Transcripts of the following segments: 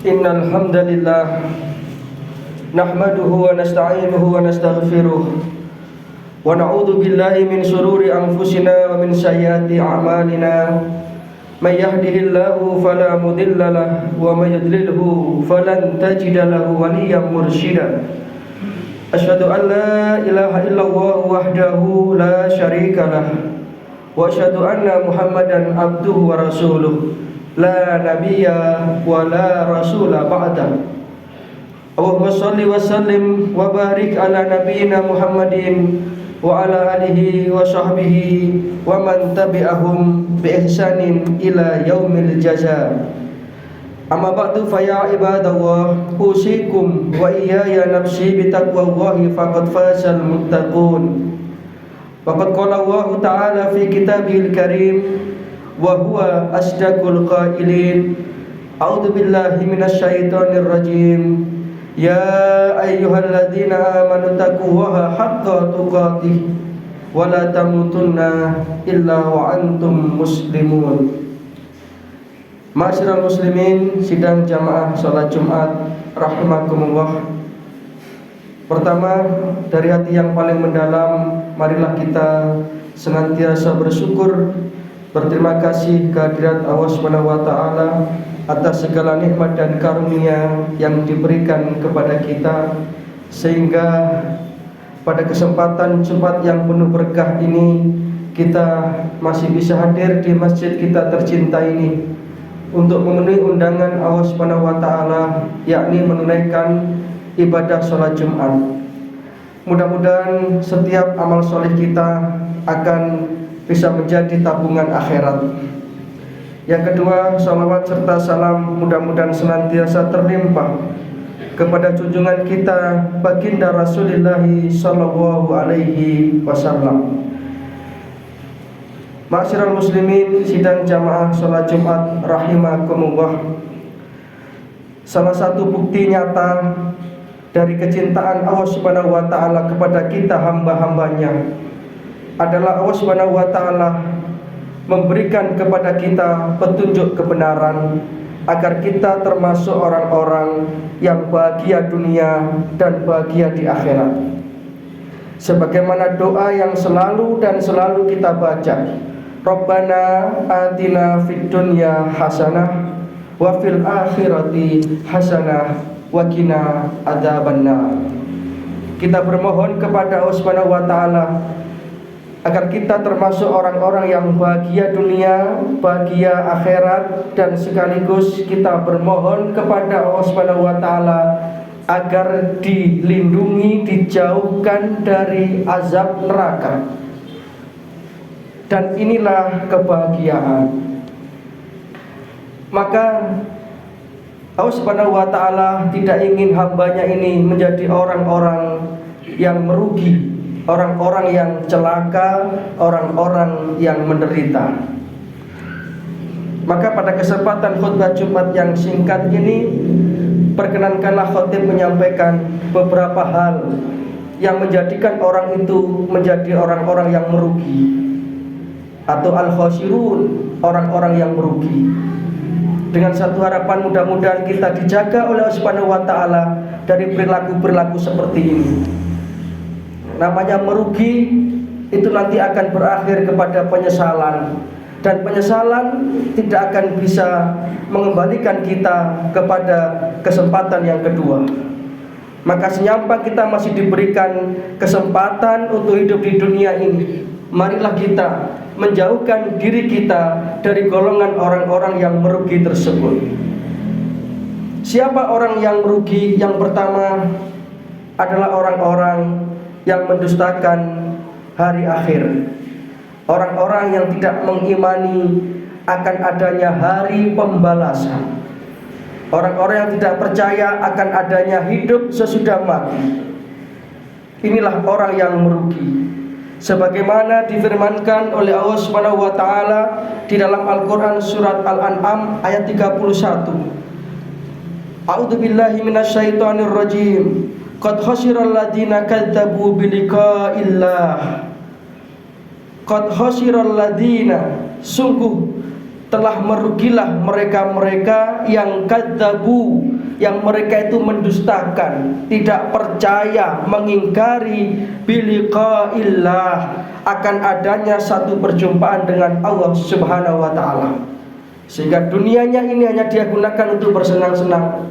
Innal hamdalillah nahmaduhu wa nasta'inuhu wa nastaghfiruh wa na'udzu billahi min shururi anfusina wa min sayyiati a'malina. May yahdihillahu fala mudilla lahu wa may yudlilhu falan tajida lahu waliyyan mursyida. Asyhadu an la ilaha illallah wahdahu la syarika lahu wa asyhadu anna Muhammadan abduhu wa rasuluh la nabiyya wa la rasula ba'da. Allahumma shalli wa sallim wa barik ala nabiyyina Muhammadin wa ala alihi wa sahbihi wa man tabi'ahum bi ihsanin ila yaumil jaza. Amma ba'du fa ya ibadallah, usikum wa iyaya nafsi bi taqwallahi faqad fazal muttaqun. Faqad qala Allah ta'ala fi kitabihil karim wa huwa asdaqul qailin. A'udzu billahi minasy syaithanir rajim. Ya ayyuhalladzina amanu taqullaha haqqa tuqatih wa la tamutunna illa wa antum muslimun. Ma'asyiral muslimin, sidang jamaah salat Jumat rahimakumullah. Pertama, dari hati yang paling mendalam, marilah kita senantiasa bersyukur, berterima kasih kehadirat Allah Subhanahu wa taala atas segala nikmat dan karunia yang diberikan kepada kita, sehingga pada kesempatan Jumat yang penuh berkah ini kita masih bisa hadir di masjid kita tercinta ini untuk memenuhi undangan Allah Subhanahu wa taala, yakni menunaikan ibadah sholat Jumat. Mudah-mudahan setiap amal soleh kita akan bisa menjadi tabungan akhirat. Yang kedua, salawat serta salam mudah-mudahan senantiasa terlimpah kepada junjungan kita baginda Rasulullah sallallahu alaihi wasallam. Ma'asyiral muslimin, sidang jamaah salat Jumat rahimakumullah. Salah satu bukti nyata dari kecintaan Allah Subhanahu wa taala kepada kita hamba-hambanya adalah Allah Subhanahu wa taala memberikan kepada kita petunjuk kebenaran agar kita termasuk orang-orang yang bahagia dunia dan bahagia di akhirat. Sebagaimana doa yang selalu kita baca, Rabbana atina fid dunya hasanah wa fil akhirati hasanah wa qina adzabannar. Kita bermohon kepada Allah Subhanahu wa taala agar kita termasuk orang-orang yang bahagia dunia, bahagia akhirat, dan sekaligus kita bermohon kepada Allah Subhanahu wa taala agar dilindungi, dijauhkan dari azab neraka. Dan inilah kebahagiaan. Maka Allah Subhanahu wa taala tidak ingin hambanya ini menjadi orang-orang yang merugi, orang-orang yang celaka, orang-orang yang menderita. Maka pada kesempatan khutbah Jumat yang singkat ini, perkenankanlah khotib menyampaikan beberapa hal yang menjadikan orang itu menjadi orang-orang yang merugi, atau al-khosirun, orang-orang yang merugi. Dengan satu harapan, mudah-mudahan kita dijaga oleh Allah Subhanahu wa taala dari perilaku-perilaku seperti ini. Namanya merugi itu nanti akan berakhir kepada penyesalan, dan penyesalan tidak akan bisa mengembalikan kita kepada kesempatan yang kedua. Maka senyampang kita masih diberikan kesempatan untuk hidup di dunia ini, marilah kita menjauhkan diri kita dari golongan orang-orang yang merugi tersebut. Siapa orang yang merugi? Yang pertama adalah orang-orang yang mendustakan hari akhir, orang-orang yang tidak mengimani akan adanya hari pembalasan, orang-orang yang tidak percaya akan adanya hidup sesudah mati. Inilah orang yang merugi. Sebagaimana difirmankan oleh Allah Subhanahu wa taala di dalam Al-Qur'an surat Al-An'am ayat 31. A'udzu billahi minasyaitonir rajim. Qad khasiral ladzina kadzdzabu biliqa'illah. Qad khasiral ladzina, sungguh telah merugilah mereka-mereka yang kadzabu, yang mereka itu mendustakan, tidak percaya, mengingkari biliqa'illah, akan adanya satu perjumpaan dengan Allah Subhanahu wa taala. Sehingga dunianya ini hanya dia gunakan untuk bersenang-senang.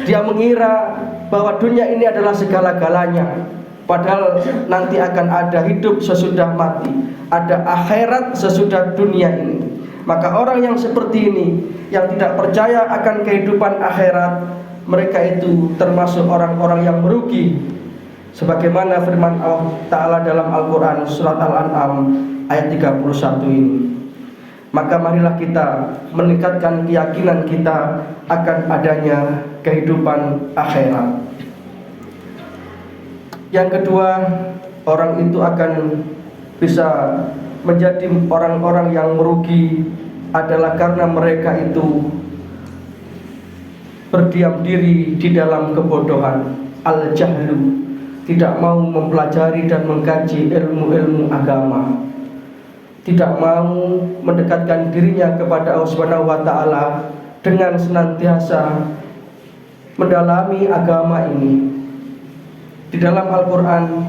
Dia mengira bahwa dunia ini adalah segala-galanya, padahal nanti akan ada hidup sesudah mati, ada akhirat sesudah dunia ini. Maka orang yang seperti ini, yang tidak percaya akan kehidupan akhirat, mereka itu termasuk orang-orang yang merugi. Sebagaimana firman Allah Ta'ala dalam Al-Quran surat Al-An'am ayat 31 ini. Maka marilah kita meningkatkan keyakinan kita akan adanya kehidupan akhirat. Yang kedua, orang itu akan bisa menjadi orang-orang yang merugi adalah karena mereka itu berdiam diri di dalam kebodohan, al-jahlu, tidak mau mempelajari dan mengkaji ilmu-ilmu agama, tidak mau mendekatkan dirinya kepada Allah Subhanahu wa taala dengan senantiasa mendalami agama ini. Di dalam Al-Qur'an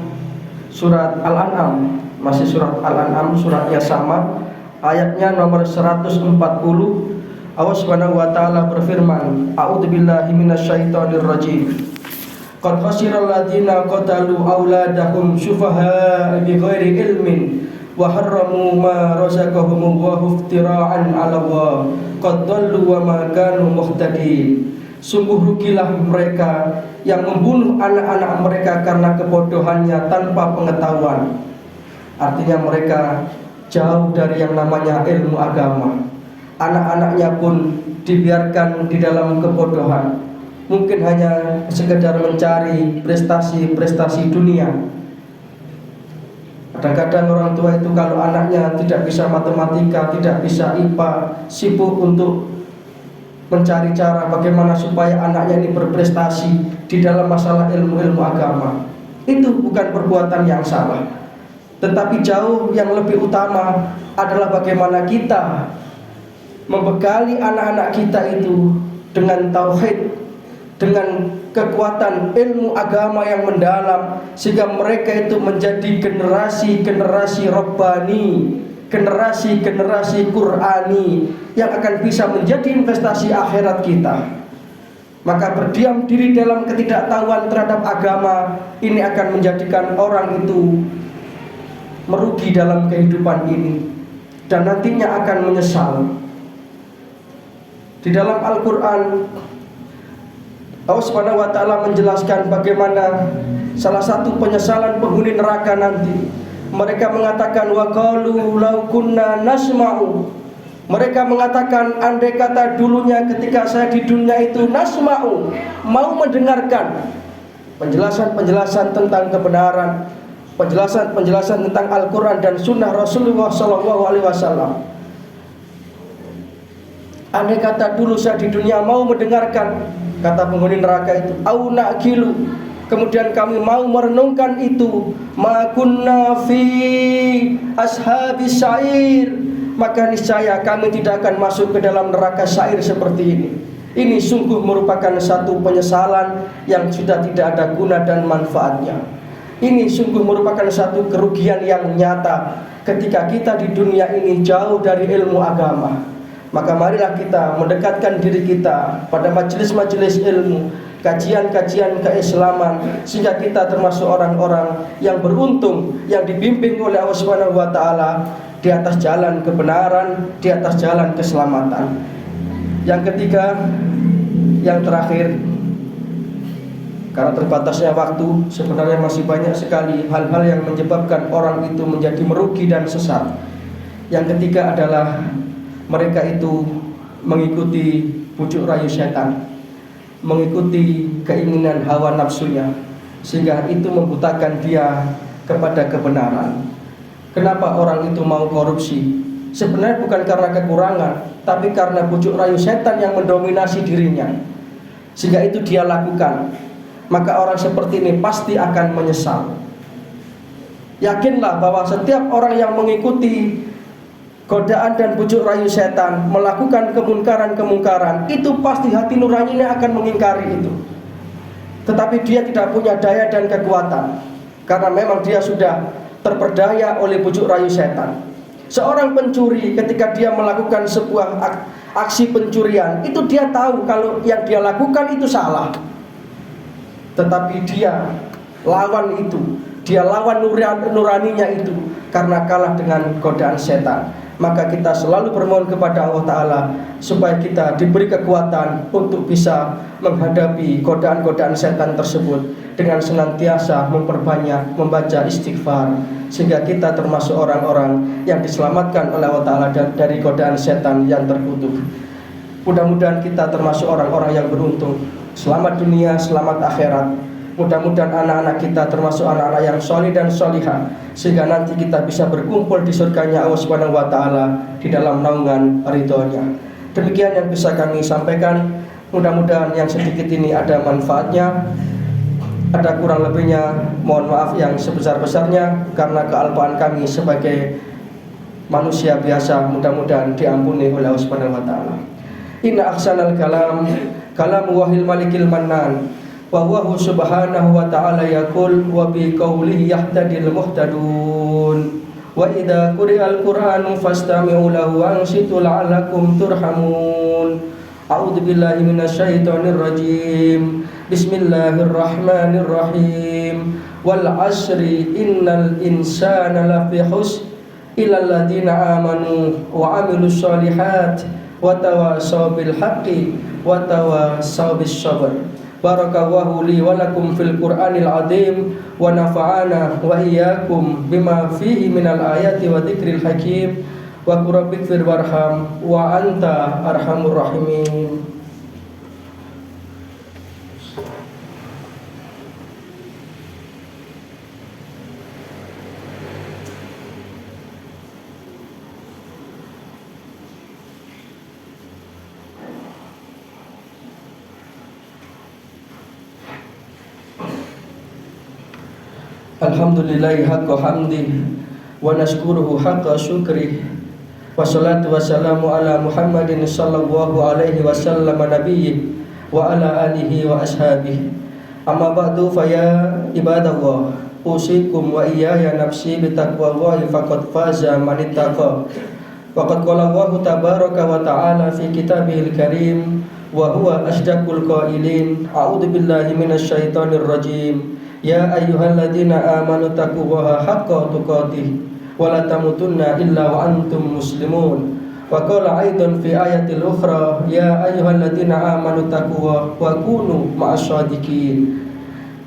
surat Al-An'am, masih surat Al-An'am, suratnya sama, ayatnya nomor 140, Allah Subhanahu wa taala berfirman, A'udzubillahi minasyaitonir rajim. Qad khasiral ladzina qatalu auladahum syufaha'a bighairi ilmin wa harramu ma razaqahumullahu iftira'an 'ala Allah qad dhallu wa ma kanu muhtadin. Sungguh rugilah mereka yang membunuh anak-anak mereka karena kebodohannya tanpa pengetahuan. Artinya mereka jauh dari yang namanya ilmu agama. Anak-anaknya pun dibiarkan di dalam kebodohan, mungkin hanya sekedar mencari prestasi-prestasi dunia. Kadang-kadang orang tua itu kalau anaknya tidak bisa matematika, tidak bisa IPA, sibuk untuk mencari cara bagaimana supaya anaknya ini berprestasi di dalam masalah ilmu-ilmu agama. Itu bukan perbuatan yang salah, tetapi jauh yang lebih utama adalah bagaimana kita membekali anak-anak kita itu dengan tauhid, dengan kekuatan ilmu agama yang mendalam, sehingga mereka itu menjadi generasi-generasi Rabbani, generasi-generasi Qur'ani yang akan bisa menjadi investasi akhirat kita. Maka berdiam diri dalam ketidaktahuan terhadap agama ini akan menjadikan orang itu merugi dalam kehidupan ini dan nantinya akan menyesal. Di dalam Al-Quran Allah Subhanahu wa taala menjelaskan bagaimana salah satu penyesalan penghuni neraka nanti. Mereka mengatakan wa qalu law kunna nasma'u. Mereka mengatakan andai kata dulunya ketika saya di dunia itu nasma'u, mau mendengarkan penjelasan-penjelasan tentang kebenaran, penjelasan-penjelasan tentang Al-Quran dan Sunnah Rasulullah SAW. Andai kata dulu saya di dunia mau mendengarkan, kata penghuni neraka itu, au naqilu, kemudian kami mau merenungkan itu, ma kunna fi ashabis sa'ir, maka niscaya kami tidak akan masuk ke dalam neraka sa'ir seperti ini. Ini sungguh merupakan satu penyesalan yang sudah tidak ada guna dan manfaatnya. Ini sungguh merupakan satu kerugian yang nyata ketika kita di dunia ini jauh dari ilmu agama. Maka marilah kita mendekatkan diri kita pada majelis-majelis ilmu, kajian-kajian keislaman, sehingga kita termasuk orang-orang yang beruntung, yang dibimbing oleh Allah Subhanahu wa taala di atas jalan kebenaran, di atas jalan keselamatan. Yang ketiga, yang terakhir, karena terbatasnya waktu, sebenarnya masih banyak sekali hal-hal yang menyebabkan orang itu menjadi merugi dan sesat. Yang ketiga adalah mereka itu mengikuti bujuk rayu setan, mengikuti keinginan hawa nafsunya, sehingga itu membutakan dia kepada kebenaran. Kenapa orang itu mau korupsi? Sebenarnya bukan karena kekurangan, tapi karena bujuk rayu setan yang mendominasi dirinya, sehingga itu dia lakukan. Maka orang seperti ini pasti akan menyesal. Yakinlah bahwa setiap orang yang mengikuti godaan dan bujuk rayu setan, melakukan kemungkaran-kemungkaran, itu pasti hati nuraninya akan mengingkari itu. Tetapi dia tidak punya daya dan kekuatan, karena memang dia sudah terperdaya oleh bujuk rayu setan. Seorang pencuri ketika dia melakukan sebuah aksi pencurian, itu dia tahu kalau yang dia lakukan itu salah, tetapi dia lawan itu, dia lawan nuraninya itu, karena kalah dengan godaan setan. Maka kita selalu bermohon kepada Allah Ta'ala supaya kita diberi kekuatan untuk bisa menghadapi godaan-godaan setan tersebut dengan senantiasa memperbanyak membaca istighfar, sehingga kita termasuk orang-orang yang diselamatkan oleh Allah Ta'ala dari godaan setan yang terkutuk. Mudah-mudahan kita termasuk orang-orang yang beruntung, selamat dunia, selamat akhirat. Mudah-mudahan anak-anak kita termasuk anak-anak yang solih dan solihah, sehingga nanti kita bisa berkumpul di surganya Allah Subhanahu wa Ta'ala di dalam naungan ridhonya. Demikian yang bisa kami sampaikan. Mudah-mudahan yang sedikit ini ada manfaatnya. Ada kurang lebihnya mohon maaf yang sebesar-besarnya, karena kealpaan kami sebagai manusia biasa. Mudah-mudahan diampuni oleh Allah Subhanahu wa Ta'ala. Inna ahsanal kalam kalamu wahil malikil mannan, wa huwa subhanahu wa ta'ala yaqul wa bi qawlihi yahtadil muhtadun, wa idza quri'al qur'anu fastami'u lahu wa ansitu la'allakum turhamun. A'udzu billahi minasyaitonir rajim. Bismillahirrahmanirrahim. Wal 'ashri innal insana lafi khusr illa alladziina amanu wa 'amilus shalihat wa tawassaw bil haqqi wa tawassaw bis sabr. Barakallahu li wa lakum fil Qur'anil azim wa nafa'ana wa iyyakum bima fihi minal ayati wa dzikril hakim wa qurabbikfir warham wa anta arhamur rahimin. Alhamdulillahi haqqa hamdi wa nashkuruhu haqqa syukrih, wassalatu wassalamu ala Muhammadin sallallahu alaihi wasallam nabiyyi wa ala alihi wa ashabihi. Amma ba'du, fa ya ibadallah, usikum wa iyaya nafsi bitaqwallahi faqad faza man ittaqa. Wa qad qala Allah tabaraka wa ta'ala fi kitabihil karim wa huwa asdaqul qailin. A'udzu billahi minasyaitonir rajim. Ya ayyuhalladzina amanu taqullaha haqqa tuqatih wa la tamutunna illa wa antum muslimun. Wa qala aidan fi ayatil ukhra, ya ayyuhalladzina amanu taqullaha wa kunu ma'asyadiqin.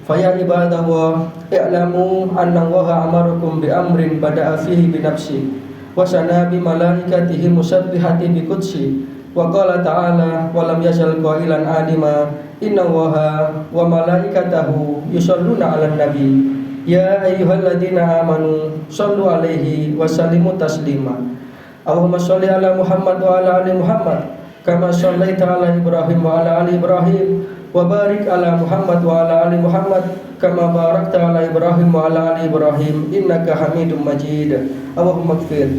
Fa ya ibadallah, i'lamu anna Allaha amarukum bi amrin bada'a fihi bi nafsi wa sana bi malaikatihi musabbihati bi qudsi. Wa qala ta'ala wa lam yazal qailan alima inna Allaha wa malaikatahu yusholluna 'alan nabi ya ayyuhalladzina amanu shallu 'alaihi wa sallimu taslima. Allahumma shalli 'ala Muhammad wa 'ala ali Muhammad kama shallaita 'ala Ibrahim wa 'ala ali Ibrahim wa barik 'ala Muhammad wa 'ala ali Muhammad kama barakta 'ala Ibrahim wa 'ala ali Ibrahim innaka Hamidum Majid. Allahumma ighfir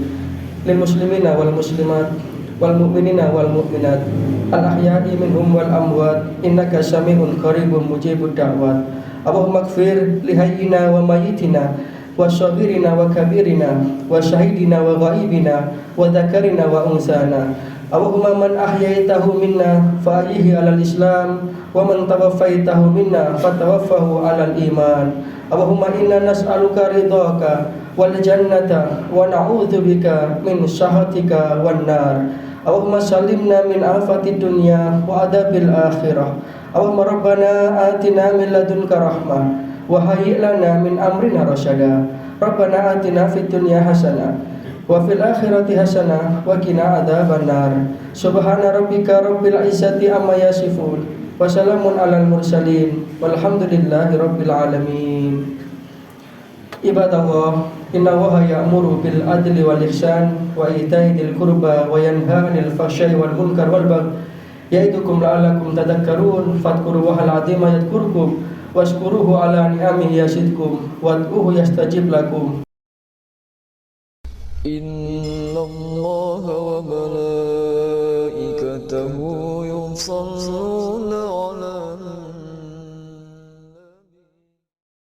lil muslimina wal muslimat wal mu'minina wal mu'minat al ahya'i minhum wal amwat innaka sami'un qaribun mujibud da'wat. Allahumma ighfir li hayyina wa mayyitina wa shaghirina wa kabirina wa syahidina wa ghaibina wa dzakarina wa unsana. Allahumma man ahyaitahu minna fa ahyihi 'alal islam wa man tawaffaitahu minna fatawaffahu 'alal iman. Allahumma inna nas'aluka ridhaka wal jannata wa na'udzubika min sakhatika wan nar. Allahumma salimna min afatid dunya wa adabil akhirah. Allahumma rabbana atina min ladunka rahmah wa hayyi' lana min amrina rasyada. Rabbana atina fid dunya hasanah wa fil akhirati hasanah wa qina adzabannar. Subhana rabbika rabbil izzati amma yasifun wa salamun alal mursalin walhamdulillahi rabbil alamin. Ibadallah, inna Allaha ya'muru bil adli wal ihsan wa ita'i dzil qurba wa yanha 'anil fahsya'i wal munkar wal baghi ya'idukum la'allakum tadhakkarun. Fadhkurullahal 'azima yadhkurkum washkuruhu 'ala ni'amihi yazidkum wad'uhu yastajib lakum. Inna Allah wa malaikatahu yusalluna